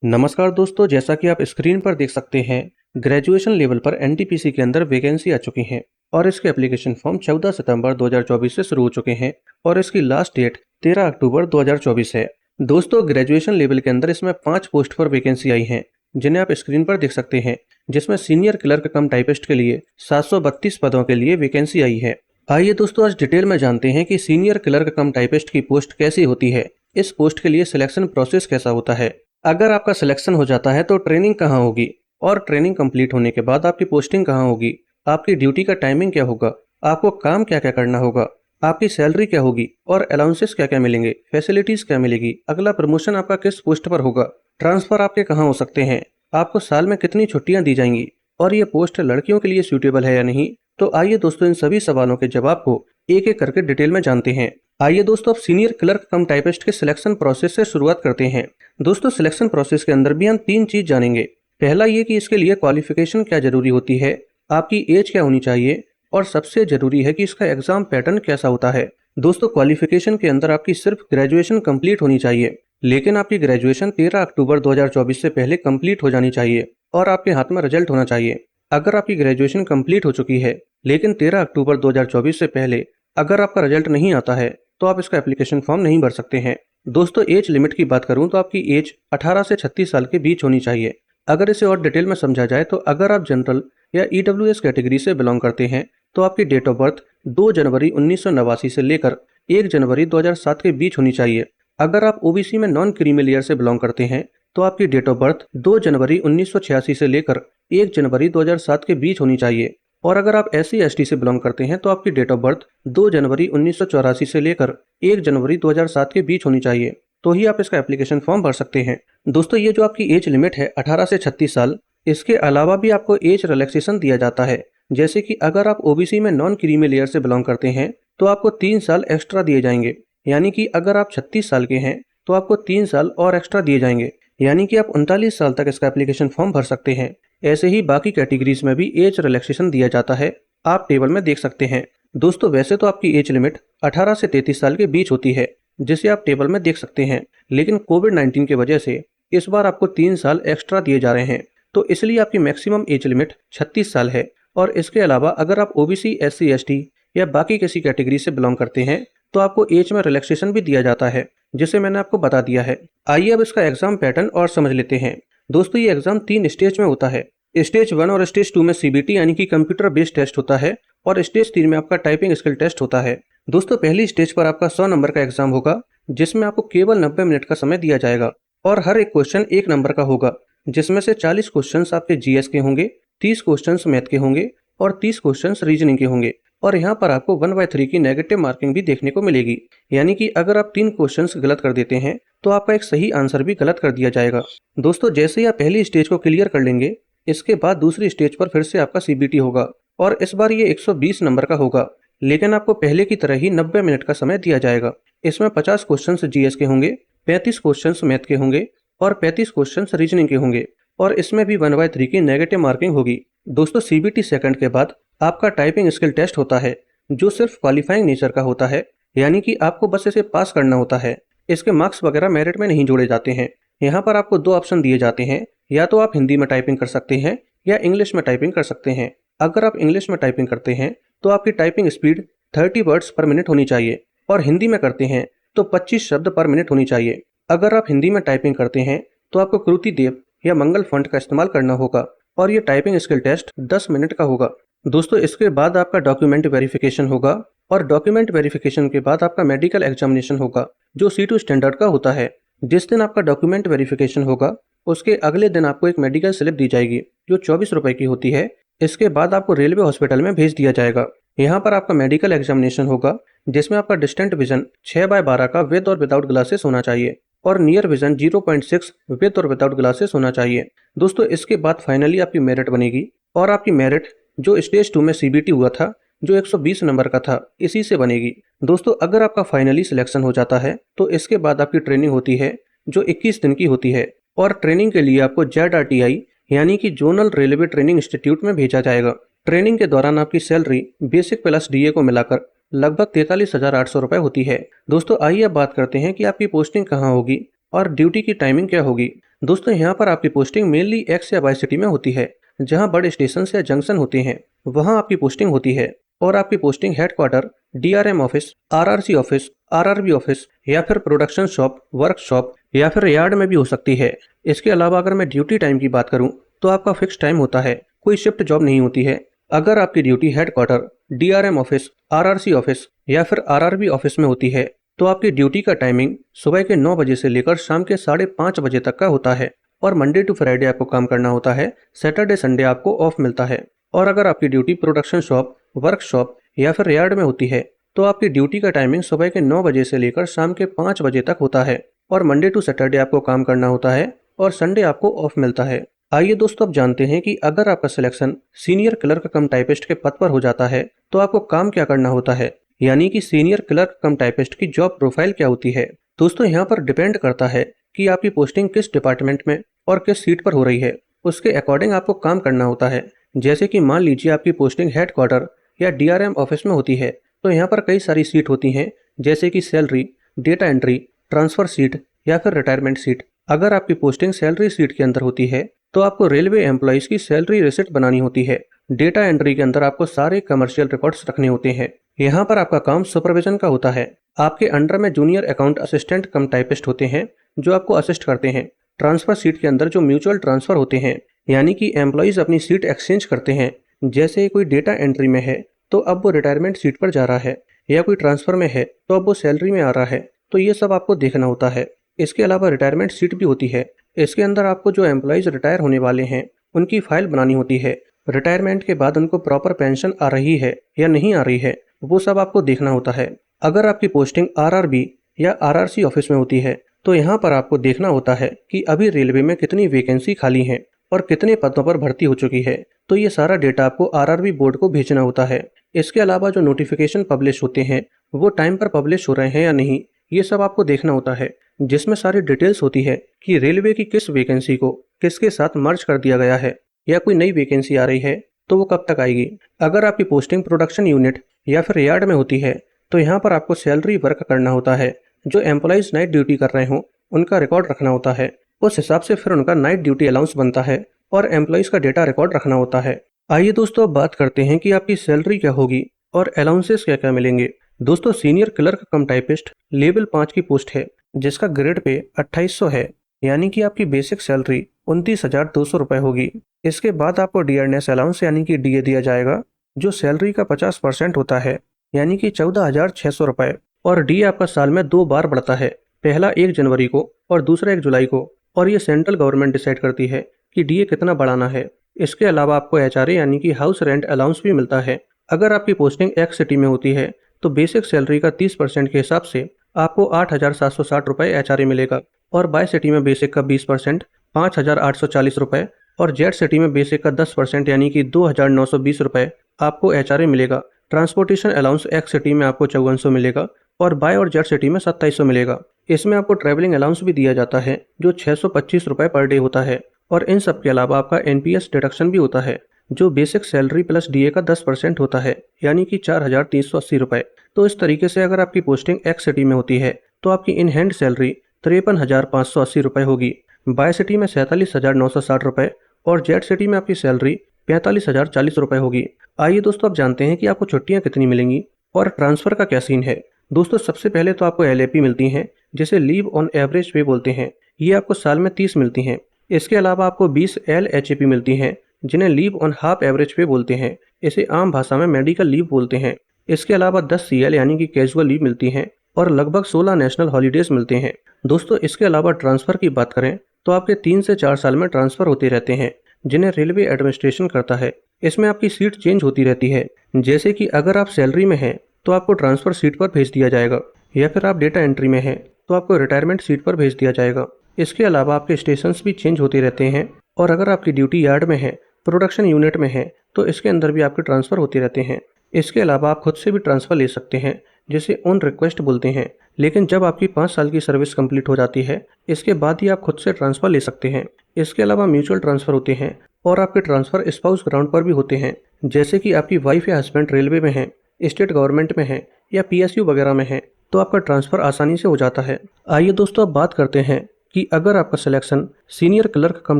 नमस्कार दोस्तों, जैसा कि आप स्क्रीन पर देख सकते हैं, ग्रेजुएशन लेवल पर एनटीपीसी के अंदर वैकेंसी आ चुकी हैं और इसके एप्लीकेशन फॉर्म 14 सितंबर 2024 से शुरू हो चुके हैं और इसकी लास्ट डेट 13 अक्टूबर 2024 है। दोस्तों, ग्रेजुएशन लेवल के अंदर इसमें 5 पोस्ट पर वैकेंसी आई हैं, जिन्हें आप स्क्रीन पर देख सकते हैं, जिसमें सीनियर क्लर्क कम टाइपिस्ट के लिए 732 पदों के लिए वैकेंसी आई है। आइए दोस्तों, आज डिटेल में जानते हैं कि सीनियर क्लर्क कम टाइपिस्ट की पोस्ट कैसी होती है, इस पोस्ट के लिए सिलेक्शन प्रोसेस कैसा होता है, अगर आपका सिलेक्शन हो जाता है तो ट्रेनिंग कहाँ होगी और ट्रेनिंग कंप्लीट होने के बाद आपकी पोस्टिंग कहाँ होगी, आपकी ड्यूटी का टाइमिंग क्या होगा, आपको काम क्या क्या करना होगा, आपकी सैलरी क्या होगी और अलाउंसेस क्या क्या मिलेंगे, फैसिलिटीज क्या मिलेगी, अगला प्रमोशन आपका किस पोस्ट पर होगा, ट्रांसफर आपके कहाँ हो सकते हैं, आपको साल में कितनी छुट्टियां दी जाएंगी और ये पोस्ट लड़कियों के लिए सूटेबल है या नहीं। तो आइए दोस्तों, इन सभी सवालों के जवाब को एक एक करके डिटेल में जानते हैं। आइए दोस्तों, अब सीनियर क्लर्क कम टाइपिस्ट के सिलेक्शन प्रोसेस से शुरुआत करते हैं। दोस्तों, सिलेक्शन प्रोसेस के अंदर भी हम 3 चीज जानेंगे। पहला ये कि इसके लिए क्वालिफिकेशन क्या जरूरी होती है, आपकी एज क्या होनी चाहिए और सबसे जरूरी है कि इसका एग्जाम पैटर्न कैसा होता है। दोस्तों, क्वालिफिकेशन के अंदर आपकी सिर्फ ग्रेजुएशन कंप्लीट होनी चाहिए, लेकिन आपकी ग्रेजुएशन 13 अक्टूबर 2024 से पहले कंप्लीट हो जानी चाहिए और आपके हाथ में रिजल्ट होना चाहिए। अगर आपकी ग्रेजुएशन कंप्लीट हो चुकी है लेकिन 13 अक्टूबर 2024 से पहले अगर आपका रिजल्ट नहीं आता है तो आप इसका एप्लीकेशन फॉर्म नहीं भर सकते हैं। दोस्तों, एज लिमिट की बात करूं तो आपकी एज 18 से 36 साल के बीच होनी चाहिए। अगर इसे और डिटेल में समझा जाए तो अगर आप जनरल या ईडब्ल्यूएस कैटेगरी से बिलोंग करते हैं तो आपकी डेट ऑफ बर्थ 2 जनवरी 1989 से लेकर 1 जनवरी 2007 के बीच होनी चाहिए। अगर आप ओबीसी में नॉन क्रीमी लेयर से बिलोंग करते हैं तो आपकी डेट ऑफ बर्थ 2 जनवरी 1986 से लेकर 1 जनवरी 2007 के बीच होनी चाहिए। और अगर आप एससी एसटी से बिलोंग करते हैं तो आपकी डेट ऑफ बर्थ 2 जनवरी 1984 से लेकर 1 जनवरी 2007 के बीच होनी चाहिए, तो ही आप इसका एप्लीकेशन फॉर्म भर सकते हैं। दोस्तों, ये जो आपकी एज लिमिट है 18 से 36 साल, इसके अलावा भी आपको एज रिलैक्सेशन दिया जाता है। जैसे कि अगर आप ओबीसी में नॉन क्रीमी लेयर से बिलोंग करते हैं तो आपको 3 साल एक्स्ट्रा दिए जाएंगे, यानी कि अगर आप 36 साल के हैं तो आपको 3 साल और एक्स्ट्रा दिए जाएंगे, यानी कि आप 39 साल तक इसका एप्लीकेशन फॉर्म भर सकते हैं। ऐसे ही बाकी कैटेगरीज में भी एज रिलैक्सेशन दिया जाता है, आप टेबल में देख सकते हैं। दोस्तों, वैसे तो आपकी एज लिमिट 18 से 33 साल के बीच होती है, जिसे आप टेबल में देख सकते हैं, लेकिन कोविड-19 की वजह से इस बार आपको 3 साल एक्स्ट्रा दिए जा रहे हैं, तो इसलिए आपकी मैक्सिमम एज लिमिट 36 साल है। और इसके अलावा अगर आप ओबीसी, एससी, एसटी या बाकी किसी कैटेगरी से बिलोंग करते हैं तो आपको एज में रिलैक्सेशन भी दिया जाता है, जिसे मैंने आपको बता दिया है। आइए अब इसका एग्जाम पैटर्न और समझ लेते हैं। दोस्तों, ये एग्जाम 3 स्टेज में होता है। स्टेज 1 और स्टेज 2 में सीबीटी यानी कि कंप्यूटर बेस्ड टेस्ट होता है और स्टेज 3 में आपका टाइपिंग स्किल टेस्ट होता है। दोस्तों, पहली स्टेज पर आपका 100 नंबर का एग्जाम होगा, जिसमें आपको केवल 90 मिनट का समय दिया जाएगा और हर एक क्वेश्चन 1 नंबर का होगा, जिसमें से 40 क्वेश्चन आपके जीएस के होंगे, 30 क्वेश्चन मैथ के होंगे और 30 क्वेश्चन रीजनिंग के होंगे। और यहाँ पर आपको 1/3 की नेगेटिव मार्किंग भी देखने को मिलेगी, यानी कि अगर आप 3 क्वेश्चंस गलत कर देते हैं तो आपका एक सही आंसर भी गलत कर दिया जाएगा। दोस्तों, जैसे ही आप पहली स्टेज को क्लियर कर लेंगे, इसके बाद दूसरी स्टेज पर फिर से आपका सीबीटी होगा और इस बार ये 120 नंबर का होगा, लेकिन आपको पहले की तरह ही 90 मिनट का समय दिया जाएगा। इसमें 50 क्वेश्चन जीएस के होंगे, 35 क्वेश्चन मैथ के होंगे और 35 क्वेश्चन रीजनिंग के होंगे और इसमें भी 1/3 की नेगेटिव मार्किंग होगी। दोस्तों, सीबीटी सेकंड के बाद आपका टाइपिंग स्किल टेस्ट होता है, जो सिर्फ क्वालिफाइंग नेचर का होता है, यानी कि आपको बस इसे पास करना होता है। इसके मार्क्स वगैरह मेरिट में नहीं जोड़े जाते हैं। यहाँ पर आपको 2 ऑप्शन दिए जाते हैं, या तो आप हिंदी में टाइपिंग कर सकते हैं या इंग्लिश में टाइपिंग कर सकते हैं। अगर आप इंग्लिश में टाइपिंग करते हैं तो आपकी टाइपिंग स्पीड 30 वर्ड्स पर मिनट होनी चाहिए और हिंदी में करते हैं तो 25 शब्द पर मिनट होनी चाहिए। अगर आप हिंदी में टाइपिंग करते हैं तो आपको कृति देव या मंगल फॉन्ट का इस्तेमाल करना होगा और ये टाइपिंग स्किल टेस्ट 10 मिनट का होगा। दोस्तों, इसके बाद आपका डॉक्यूमेंट वेरिफिकेशन होगा और डॉक्यूमेंट वेरिफिकेशन के बाद आपका मेडिकल एग्जामिनेशन होगा, जो C2 स्टैंडर्ड का होता है। जिस दिन आपका डॉक्यूमेंट वेरिफिकेशन होगा उसके अगले दिन आपको एक मेडिकल स्लिप दी जाएगी, जो 24 रुपए की होती है। इसके बाद आपको रेलवे हॉस्पिटल में भेज दिया जाएगा। यहाँ पर आपका मेडिकल एग्जामिनेशन होगा, जिसमें आपका डिस्टेंट विजन 6/12 का विद और विदाउट ग्लासेस होना चाहिए और नियर विजन 0.6 विद और विदाउट ग्लासेस होना चाहिए। दोस्तों, इसके बाद फाइनली आपकी मेरिट बनेगी और आपकी मेरिट जो स्टेज 2 में सीबीटी हुआ था, जो 120 नंबर का था, इसी से बनेगी। दोस्तों, अगर आपका फाइनली सिलेक्शन हो जाता है तो इसके बाद आपकी ट्रेनिंग होती है, जो 21 दिन की होती है और ट्रेनिंग के लिए आपको ZRTI यानी कि जोनल रेलवे ट्रेनिंग इंस्टीट्यूट में भेजा जाएगा। ट्रेनिंग के दौरान आपकी सैलरी बेसिक प्लस डीए को मिलाकर लगभग 43,800 रुपए होती है। दोस्तों, आइए अब बात करते हैं कि आपकी पोस्टिंग कहाँ होगी और ड्यूटी की टाइमिंग क्या होगी। दोस्तों यहाँ पर आपकी पोस्टिंग मेनली एक्स या वाई सिटी में होती है। जहाँ बड़े स्टेशन या जंक्शन होते हैं वहाँ आपकी पोस्टिंग होती है। और आपकी posting headquarter, DRM office, RRC office, RRB office या फिर प्रोडक्शन शॉप, वर्कशॉप या फिर यार्ड में भी हो सकती है। इसके अलावा अगर मैं ड्यूटी टाइम की बात करूँ तो आपका फिक्स टाइम होता है, कोई शिफ्ट जॉब नहीं होती है। अगर आपकी duty headquarter, DRM office, RRC office या फिर आरआरबी ऑफिस में होती है तो आपकी ड्यूटी का टाइमिंग सुबह के 9 बजे से लेकर शाम के 5:30 बजे तक का होता है। और मंडे टू फ्राइडे आपको काम करना होता है, सैटरडे संडे आपको ऑफ मिलता है। और अगर आपकी ड्यूटी प्रोडक्शन शॉप, वर्कशॉप या फिर यार्ड में होती है तो आपकी ड्यूटी का टाइमिंग सुबह के 9 बजे से लेकर शाम के 5 बजे तक होता है। और मंडे टू सैटरडे आपको काम करना होता है और संडे आपको ऑफ मिलता है। आइए दोस्तों अब जानते हैं कि अगर आपका सिलेक्शन सीनियर क्लर्क कम टाइपिस्ट के पद पर हो जाता है तो आपको काम क्या करना होता है, यानी कि सीनियर क्लर्क कम टाइपिस्ट की जॉब प्रोफाइल क्या होती है। दोस्तों यहाँ पर डिपेंड करता है कि आपकी पोस्टिंग किस डिपार्टमेंट में और किस सीट पर हो रही है, उसके अकॉर्डिंग आपको काम करना होता है। जैसे कि मान लीजिए आपकी पोस्टिंग हेडक्वार्टर या डीआरएम ऑफिस में होती है तो यहाँ पर कई सारी सीट होती हैं, जैसे कि salary, data entry, transfer seat या फिर रिटायरमेंट सीट। अगर आपकी पोस्टिंग सैलरी सीट के अंदर होती है तो आपको रेलवे एम्प्लॉइज की सैलरी रिसिप्ट बनानी होती है। डेटा एंट्री के अंदर आपको सारे कमर्शियल रिकॉर्ड्स रखने होते हैं। यहाँ पर आपका काम सुपरविजन का होता है। आपके अंडर में जूनियर अकाउंट असिस्टेंट कम टाइपिस्ट होते हैं जो आपको असिस्ट करते हैं। ट्रांसफर सीट के अंदर जो म्यूचुअल ट्रांसफर होते हैं, यानी कि एम्प्लॉइज अपनी सीट एक्सचेंज करते हैं। जैसे कोई डेटा एंट्री में है तो अब वो रिटायरमेंट सीट पर जा रहा है, या कोई ट्रांसफर में है तो अब वो सैलरी में आ रहा है, तो ये सब आपको देखना होता है। इसके अलावा रिटायरमेंट सीट भी होती है। इसके अंदर आपको जो एम्प्लॉइज रिटायर होने वाले हैं उनकी फाइल बनानी होती है। रिटायरमेंट के बाद उनको प्रॉपर पेंशन आ रही है या नहीं आ रही है, वो सब आपको देखना होता है। अगर आपकी पोस्टिंग आरआरबी या आरआरसी ऑफिस में होती है तो यहाँ पर आपको देखना होता है कि अभी रेलवे में कितनी वैकेंसी खाली हैं और कितने पदों पर भर्ती हो चुकी है। तो ये सारा डेटा आपको आरआरबी बोर्ड को भेजना होता है। इसके अलावा जो नोटिफिकेशन पब्लिश होते हैं वो टाइम पर पब्लिश हो रहे हैं या नहीं, ये सब आपको देखना होता है, जिसमें सारी डिटेल्स होती है कि रेलवे की किस वैकेंसी को किसके साथ मर्ज कर दिया गया है, या कोई नई वैकेंसी आ रही है तो वो कब तक आएगी। अगर आपकी पोस्टिंग प्रोडक्शन यूनिट या फिर यार्ड में होती है तो यहाँ पर आपको सैलरी वर्क करना होता है। जो एम्प्लॉइज नाइट ड्यूटी कर रहे हों उनका रिकॉर्ड रखना होता है। उस हिसाब से फिर उनका नाइट ड्यूटी अलाउंस बनता है और एम्प्लॉइज का डेटा रिकॉर्ड रखना होता है। आइए दोस्तों अब बात करते हैं कि आपकी सैलरी क्या होगी और अलाउंसेस क्या क्या मिलेंगे। दोस्तों सीनियर क्लर्क कम टाइपिस्ट लेवल 5 की पोस्ट है जिसका ग्रेड पे 2800 है, यानी कि आपकी बेसिक सैलरी 29,200 रुपए होगी। इसके बाद आपको डियरनेस अलाउंस यानी कि डीए दिया जाएगा जो सैलरी का 50% होता है, यानी कि 14,600 रुपए। और डीए आपका साल में 2 बार बढ़ता है, पहला 1 जनवरी को और दूसरा 1 जुलाई को। और ये सेंट्रल गवर्नमेंट डिसाइड करती है कि डीए कितना बढ़ाना है। इसके अलावा आपको एचआरए यानी कि हाउस रेंट अलाउंस भी मिलता है। अगर आपकी पोस्टिंग एक्स सिटी में होती है तो बेसिक सैलरी का 30% के हिसाब से आपको 8,760 रुपये एचआरए मिलेगा। और बाय सिटी में बेसिक का 20% 5,840 रुपये और जेड सिटी में बेसिक का 10% यानी कि 2,920 रुपये आपको एचआरए मिलेगा। ट्रांसपोर्टेशन अलाउंस एक्स सिटी में आपको 5400 मिलेगा और बाय और जेड सिटी में 2700 मिलेगा। इसमें आपको ट्रैवलिंग अलाउंस भी दिया जाता है जो 625 रुपये पर डे होता है। और इन सब के अलावा आपका एनपीएस डिडक्शन भी होता है जो बेसिक सैलरी प्लस डीए का 10% होता है, यानी कि 4,380 रुपये। तो इस तरीके से अगर आपकी पोस्टिंग एक्स सिटी में होती है तो आपकी इन हैंड सैलरी 53,580 रुपये होगी, बाय सिटी में 47,960 रुपये और जेड सिटी में आपकी सैलरी 45,040 रुपये होगी। आइए दोस्तों अब जानते हैं कि आपको छुट्टियां कितनी मिलेंगी और ट्रांसफ़र का क्या सीन है। दोस्तों सबसे पहले तो आपको एलएपी मिलती हैं जिसे लीव ऑन एवरेज पे बोलते हैं। ये आपको साल में 30 मिलती हैं। इसके अलावा आपको 20 एलएचएपी मिलती हैं जिन्हें लीव ऑन हाफ एवरेज पे बोलते हैं। इसे आम भाषा में मेडिकल लीव बोलते हैं। इसके अलावा 10 सीएल यानी कि कैजुअल लीव मिलती हैं और लगभग 16 नेशनल हॉलीडेज मिलते हैं। दोस्तों इसके अलावा ट्रांसफ़र की बात करें तो आपके 3 से 4 साल में ट्रांसफ़र होते रहते हैं जिन्हें रेलवे एडमिनिस्ट्रेशन करता है। इसमें आपकी सीट चेंज होती रहती है, जैसे कि अगर आप सैलरी में हैं तो आपको ट्रांसफ़र सीट पर भेज दिया जाएगा, या फिर आप डेटा एंट्री में हैं तो आपको रिटायरमेंट सीट पर भेज दिया जाएगा। इसके अलावा आपके स्टेशंस भी चेंज होते रहते हैं और अगर आपकी ड्यूटी यार्ड में है, प्रोडक्शन यूनिट में है तो इसके अंदर भी आपके ट्रांसफ़र होते रहते हैं। इसके अलावा आप खुद से भी ट्रांसफ़र ले सकते हैं जिसे ऑन रिक्वेस्ट बोलते हैं, लेकिन जब आपकी 5 साल की सर्विस कंप्लीट हो जाती है इसके बाद ही आप खुद से ट्रांसफ़र ले सकते हैं। इसके अलावा म्यूचुअल ट्रांसफ़र होते हैं और आपके ट्रांसफ़र स्पाउस ग्राउंड पर भी होते हैं, जैसे कि आपकी वाइफ या हस्बैंड रेलवे में है, स्टेट गवर्नमेंट में है या पीएसयू वगैरह में है तो आपका ट्रांसफ़र आसानी से हो जाता है। आइए दोस्तों अब बात करते हैं कि अगर आपका सिलेक्शन सीनियर क्लर्क कम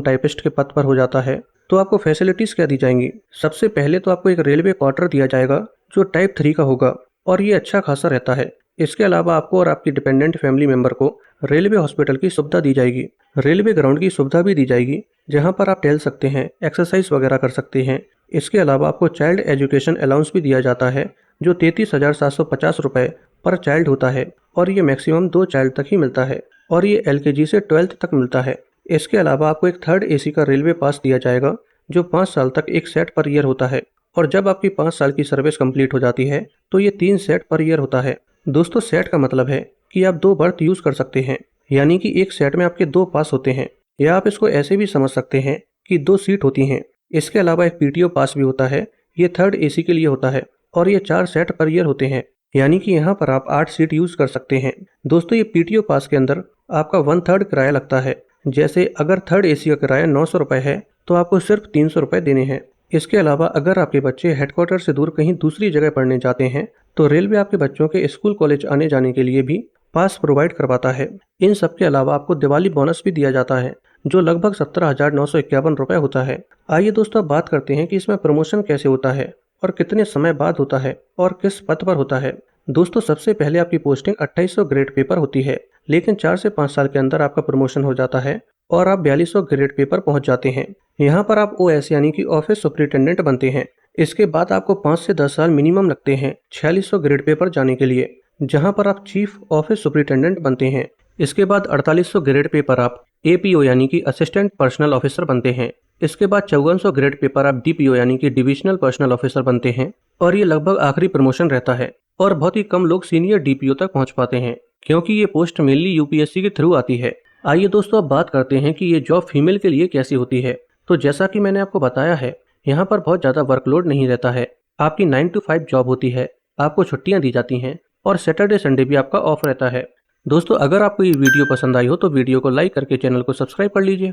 टाइपिस्ट के पद पर हो जाता है तो आपको फैसिलिटीज क्या दी जाएंगी। सबसे पहले तो आपको एक रेलवे क्वार्टर दिया जाएगा जो टाइप 3 का होगा और ये अच्छा खासा रहता है। इसके अलावा आपको और आपकी डिपेंडेंट फैमिली मेंबर को रेलवे हॉस्पिटल की सुविधा दी जाएगी। रेलवे ग्राउंड की सुविधा भी दी जाएगी जहां पर आप टहल सकते हैं, एक्सरसाइज वगैरह कर सकते हैं। इसके अलावा आपको चाइल्ड एजुकेशन अलाउंस भी दिया जाता है जो 33,750 रुपये पर चाइल्ड होता है और ये मैक्सिमम 2 चाइल्ड तक ही मिलता है और ये LKG से 12th तक मिलता है। इसके अलावा आपको एक 3rd AC का रेलवे पास दिया जाएगा जो 5 साल तक एक सेट पर ईयर होता है और जब आपकी 5 साल की सर्विस कंप्लीट हो जाती है तो ये 3 सेट पर ईयर होता है। दोस्तों सेट का मतलब है कि आप 2 बर्थ यूज कर सकते हैं, यानी कि एक सेट में आपके 2 पास होते हैं, या आप इसको ऐसे भी समझ सकते हैं कि 2 सीट होती हैं। इसके अलावा एक PTO पास भी होता है, ये 3rd AC के लिए होता है और ये 4 सेट पर ईयर होते हैं, यानी कि यहाँ पर आप 8 सीट यूज कर सकते हैं। दोस्तों ये PTO पास के अंदर आपका 1/3 किराया लगता है। जैसे अगर 3rd AC का किराया 900 रुपये है तो आपको सिर्फ 300 रुपये देने हैं। इसके अलावा अगर आपके बच्चे हेडक्वार्टर से दूर कहीं दूसरी जगह पढ़ने जाते हैं तो रेलवे आपके बच्चों के स्कूल कॉलेज आने जाने के लिए भी पास प्रोवाइड करवाता है। इन सब के अलावा आपको दिवाली बोनस भी दिया जाता है जो लगभग 17,951 रुपये होता है। आइए दोस्तों अब बात करते हैं कि इसमें प्रमोशन कैसे होता है और कितने समय बाद होता है और किस पद पर होता है। दोस्तों सबसे पहले आपकी पोस्टिंग 2800 ग्रेड पे पर होती है, लेकिन 4 से 5 साल के अंदर आपका प्रमोशन हो जाता है और आप 4200 ग्रेड पे पर पहुंच जाते हैं। यहाँ पर आप OS यानी कि ऑफिस सुपरिटेंडेंट बनते हैं। इसके बाद आपको 5 से 10 साल मिनिमम लगते हैं 4600 ग्रेड पे पर जाने के लिए, जहाँ पर आप चीफ ऑफिस सुपरिटेंडेंट बनते हैं। इसके बाद 4800 ग्रेड पे पर आप APO यानी कि असिस्टेंट पर्सनल ऑफिसर बनते हैं। इसके बाद 5400 ग्रेड पे पर आप DPO यानी कि डिविजनल पर्सनल ऑफिसर बनते हैं और ये लगभग आखिरी प्रमोशन रहता है और बहुत ही कम लोग सीनियर DPO तक पहुंच पाते हैं क्योंकि ये पोस्ट मेनली UPSC के थ्रू आती है। आइए दोस्तों अब बात करते हैं कि ये जॉब फीमेल के लिए कैसी होती है। तो जैसा कि मैंने आपको बताया है, यहाँ पर बहुत ज़्यादा वर्कलोड नहीं रहता है। आपकी 9 to 5 जॉब होती है, आपको छुट्टियाँ दी जाती हैं और सैटरडे संडे भी आपका ऑफ रहता है। दोस्तों अगर आपको ये वीडियो पसंद आई हो तो वीडियो को लाइक करके चैनल को सब्सक्राइब कर लीजिए।